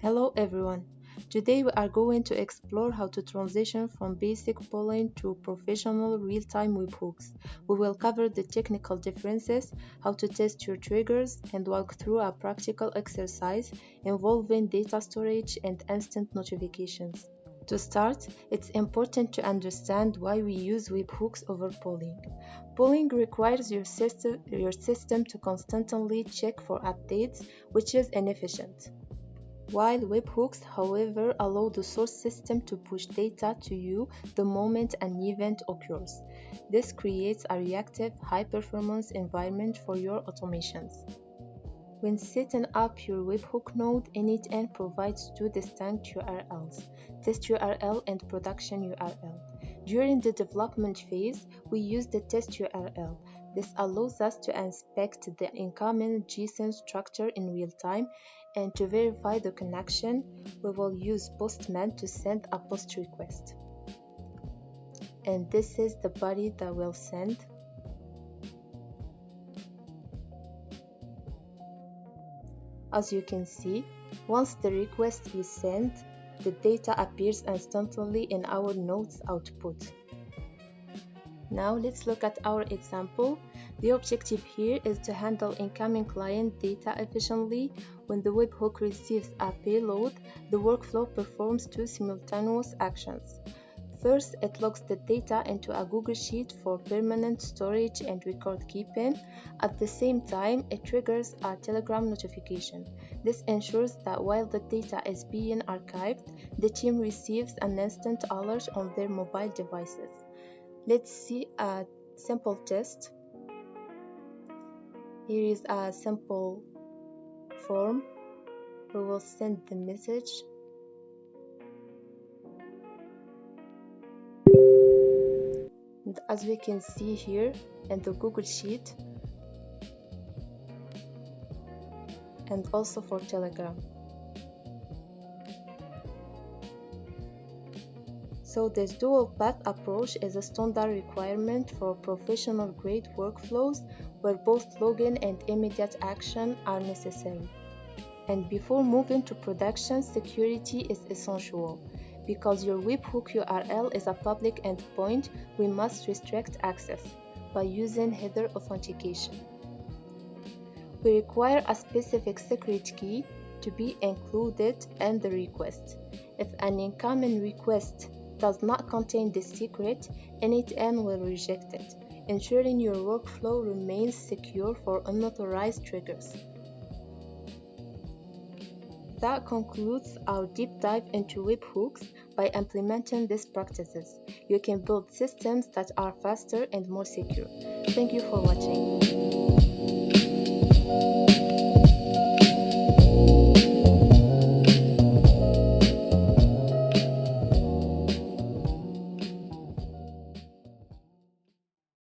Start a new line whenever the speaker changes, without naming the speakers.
Hello everyone. Today we are going to explore how to transition from basic polling to professional real-time webhooks. We will cover the technical differences, how to test your triggers, and walk through a practical exercise involving data storage and instant notifications. To start, it's important to understand why we use webhooks over polling. Polling requires your system to constantly check for updates, which is inefficient. While webhooks, however, allow the source system to push data to you the moment an event occurs. This creates a reactive, high-performance environment for your automations. When setting up your webhook node, n8n provides two distinct URLs, test URL and production URL. During the development phase, we use the test URL. This allows us to inspect the incoming JSON structure in real time, and to verify the connection, we will use Postman to send a post request. And this is the body that will send. As you can see, once the request is sent, the data appears instantly in our node's output. Now let's look at our example. The objective here is to handle incoming client data efficiently. When the webhook receives a payload, the workflow performs two simultaneous actions. First, it logs the data into a Google Sheet for permanent storage and record keeping. At the same time, it triggers a Telegram notification. This ensures that while the data is being archived, the team receives an instant alert on their mobile devices. Let's see a simple test. Here is a simple form. We will send the message. And as we can see here in the Google Sheet, and also for Telegram. So this dual path approach is a standard requirement for professional grade workflows where both login and immediate action are necessary. And before moving to production, security is essential. Because your webhook URL is a public endpoint, we must restrict access by using header authentication. We require a specific secret key to be included in the request. If an incoming request does not contain this secret, n8n will reject it, ensuring your workflow remains secure for unauthorized triggers. That concludes our deep dive into webhooks. By implementing these practices, you can build systems that are faster and more secure. Thank you for watching.